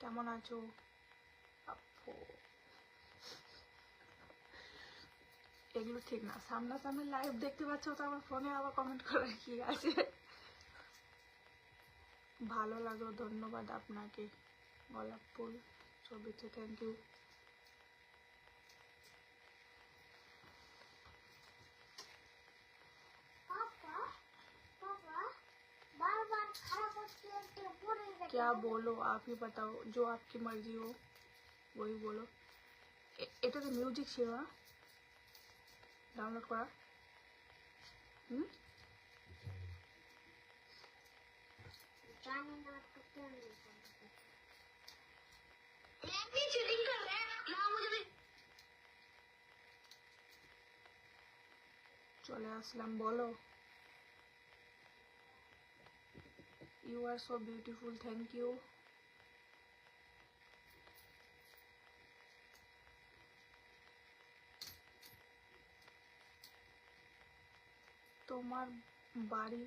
কেমন আছো আপু? এগুলো ঠিক না, সামনাসামনি লাইভ দেখতে পাচ্ছ তো আমার ফোনে আবার কমেন্ট করার কি আছে? ভালো লাগলো, ধন্যবাদ আপনাকে। গোলাপ ফুল ছবিতে, থ্যাংক ইউ। क्या बोलो, आप ही बताओ, जो आपकी मर्जी हो वही बोलो। এটা তো মিউজিক ছিল না ডাউনলোড করা? জানি না তো কেন चीटिंग कर रहे हैं ना, मुझे भी। চলে আসলাম, বলো। You are so beautiful, thank you. তোমার বাড়ি,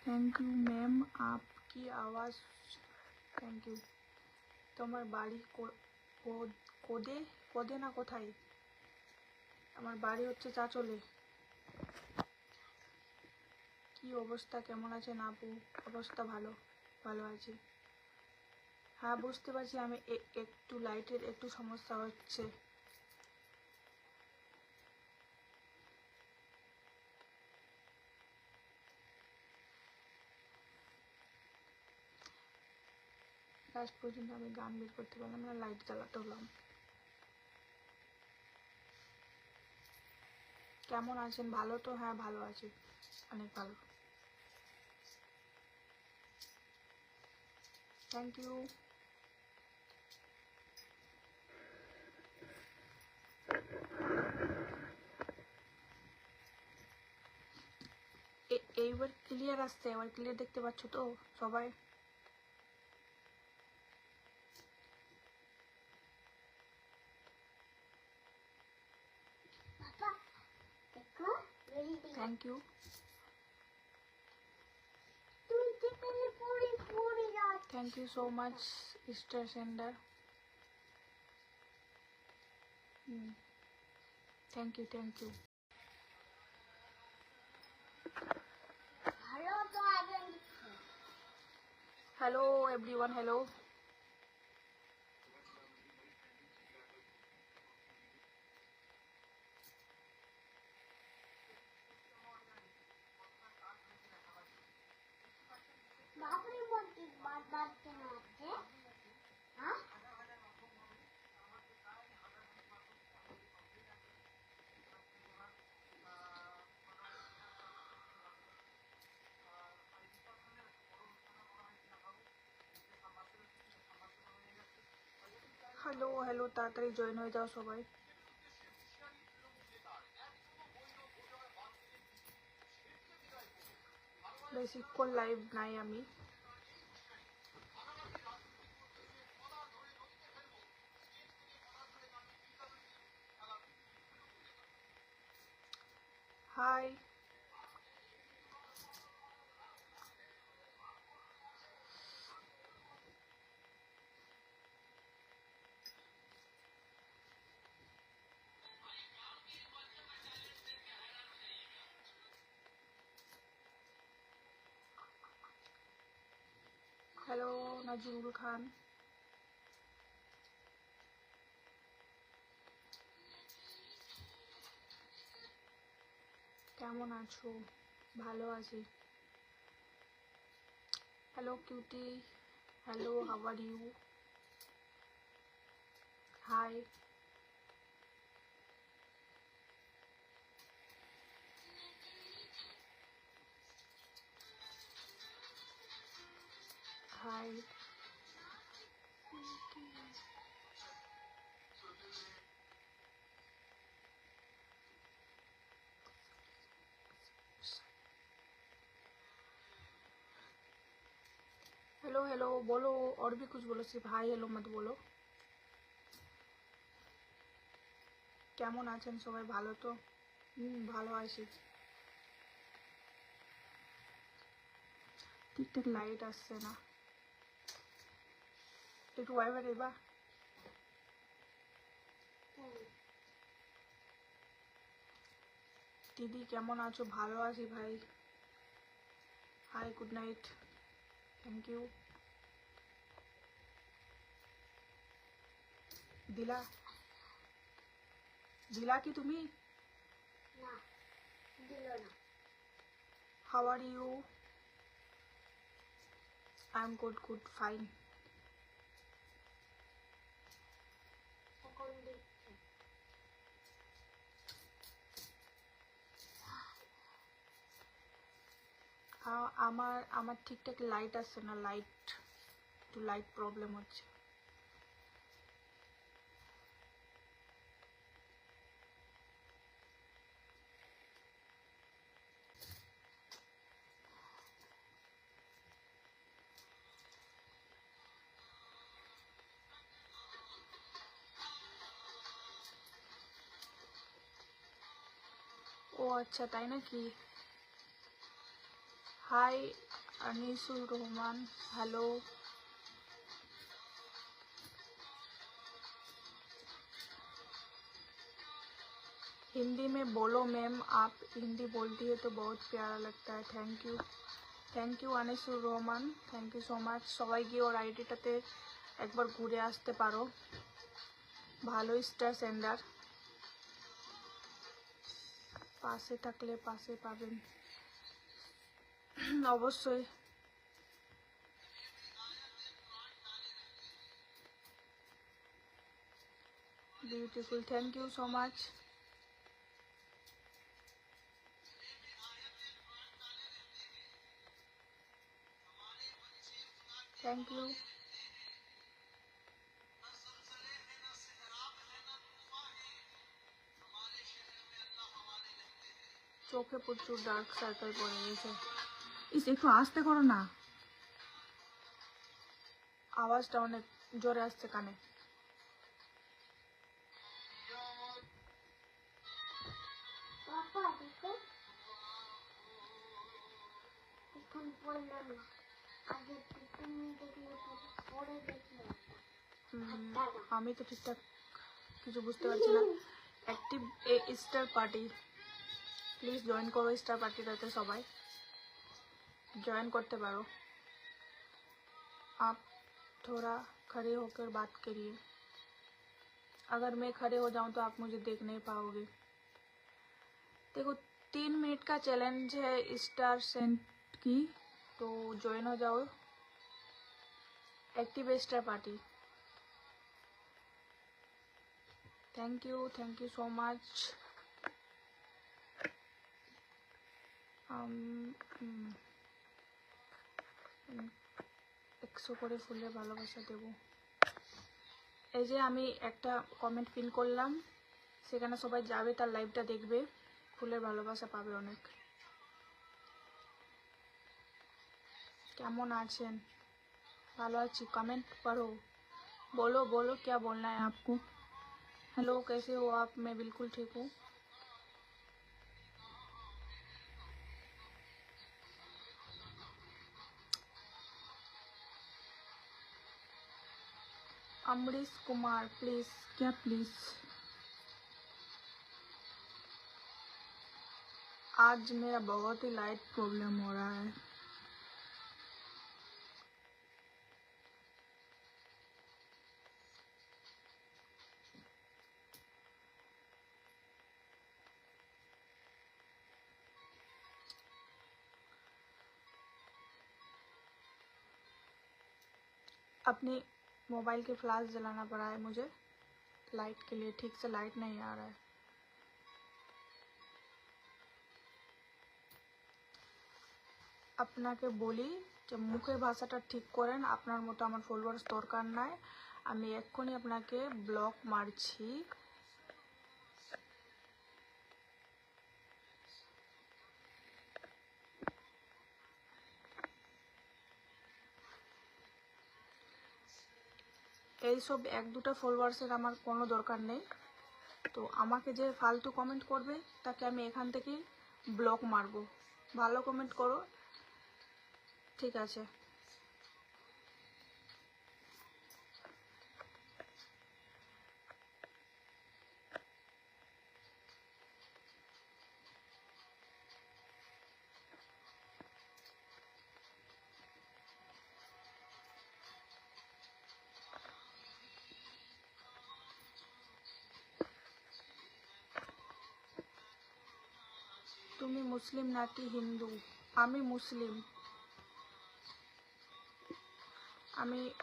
থ্যাংক ইউ ম্যাম, आपकी आवाज, থ্যাংক ইউ। তোমার বাড়ি কোদে কোদে না কোথায়? আমার বাড়ি হচ্ছে চাচলে। কি অবস্থা, কেমন আছেন আপু? অবস্থা ভালো, ভালো আছি। হ্যাঁ বুঝতে পারছি, আমি একটু লাইটের একটু সমস্যা হচ্ছে। লাস্ট পর্যন্ত আমি গান বের করতে পারলাম না, লাইট জ্বালাতে হলাম। কেমন আছেন? ভালো তো? হ্যাঁ ভালো আছি, অনেক ভালো, থ্যাংক ইউ। এইবার ক্লিয়ার আসছে, এবার ক্লিয়ার দেখতে পাচ্ছ তো সবাই? Thank you. Thank you so much star sender. Thank you, thank you. Hello everyone, hello. Hello hello, ताड़ाताड़ी जॉइन हो जाओ सबाई। বেশিক্ষণ লাইভ নাই আমি। হাই, হ্যালো নাজিমুল খান, কেমন আছো? ভালো আছি। Hello cutie, hello, how are you? Hi, hi. Hello hello बोलो, और भी कुछ बोलो, सिर्फ हाई हेलो मत बोलो। কেমন আছেন সবাই? ভালো তো? ভালো আছি। ঠিকঠাক লাইট আসছে না, একটু ওয়াইফাই দেবা। দিদি কেমন আছো? ভালো আছি ভাই। Hi, good night, thank you. দিলা দিলা কি তুমি? না, দিল না। How are you? I am good, good, fine. এখন দিচ্ছে। আমার আমার ঠিকঠাক লাইট আসছে না, একটু লাইট প্রবলেম হচ্ছে। ও আচ্ছা, তাই নাকি? Hi Anisur Rahman, hello. हिंदी में बोलो मैम, आप हिंदी बोलती है तो बहुत प्यारा लगता है। Thank you Anisur Rahman, thank you so much. সবাই গিয়ে ওর আইডিটাতে একবার ঘুরে আসতে পারো, ভালো স্টার সেন্ডার। পাশে থাকলে পাশে পাবেন অবশ্যই। Beautiful, thank you so much. Thank you. চোখে প্রচুর ডার্ক সার্কেল পড়ে গেছে। একটু আস্তে করো না, আওয়াজটা অনেক জোরে আসছে কানে। পাপা দেখো, এখন বললাম না, আগে তুমি দেখলে পরে দেখলে। আমি তো ঠিকঠাক কিছু বুঝতে পারছি না। Active star party, please join করো স্টার পার্টিটাতে, সবাই জয়েন করতে পারো। आप थोड़ा खड़े होकर बात करिए, अगर मैं खड़े हो जाऊं तो आप मुझे देख नहीं पाओगे। देखो 3 मिनट का चैलेंज है स्टार सेंट की, तो ज्वाइन हो जाओ active star party. Thank you so much. 100 করে ফুলের ভালোবাসা দেব। এই যে আমি একটা কমেন্ট পিন করলাম, সেখানে সবাই যাবে, তার লাইভটা দেখবে, ফুলের ভালোবাসা পাবে অনেক। কেমন আছেন? ভালো আছি, कमेंट पढ़ो, बोलो बोलो क्या बोलना है आपको। हेलो, कैसे हो आप? मैं बिल्कुल ठीक हूँ। अमरीश कुमार प्लीज, क्या प्लीज? आज मेरा बहुत ही लाइट प्रॉब्लम हो रहा है। अपनी मोबाइल के फ्लैश जलाना पड़ा है मुझे लाइट के लिए, ठीक से लाइट नहीं आ रहा है। আপনাকে বলি যে মুখের ভাষাটা ঠিক করেন, আপনার মতো আমার ফলোয়ার্স দরকার নাই, আমি এক্ষুনি আপনাকে ব্লক মারছি। এইসব 1-2টা ফলোয়ার্সের আমার কোনো দরকার নেই, তো আমাকে যে ফালতু কমেন্ট করবে তাকে আমি এখান থেকে ব্লক মারবো। ভালো কমেন্ট করো, ঠিক আছে। তুমি মুসলিম নাকি হিন্দু? আমি মুসলিম।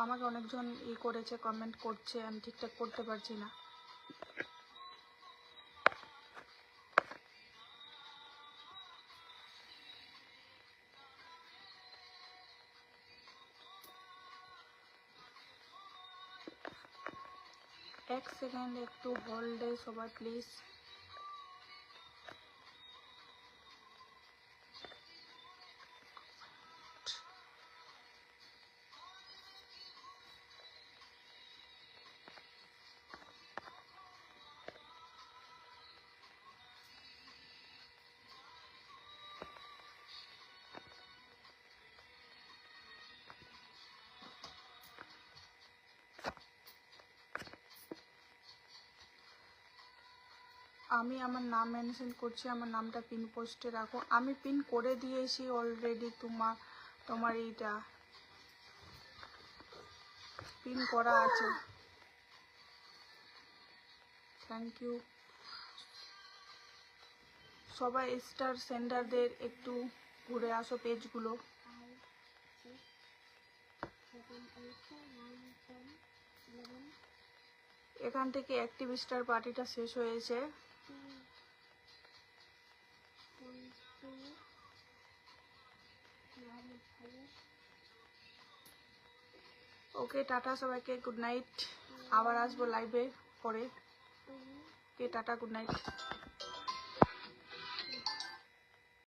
আমাকে অনেকজন করেছে, কমেন্ট করছে, আমি ঠিকঠাক করতে পারছি না। এক সেকেন্ড একটু হোল্ডে সবাই প্লিজ। আমি আমার নাম মেনশন করছি, আমার নামটা পিন পোস্টে রাখো। আমি পিন করে দিয়েছি অলরেডি, তোমার এইটা পিন করা আছে। Thank you. সবাই স্টার সেন্ডারদের একটু ঘুরে আসো পেজগুলো। 5, 6, 7, 8, 9, 10, 11, এখান থেকে অ্যাক্টিভ স্টার পার্টিটা শেষ হয়েছে। 22, 95, ওকে টাটা সবাইকে, গুড নাইট। আবার আসবো লাইভে পরে। ওকে টাটা, গুড নাইট।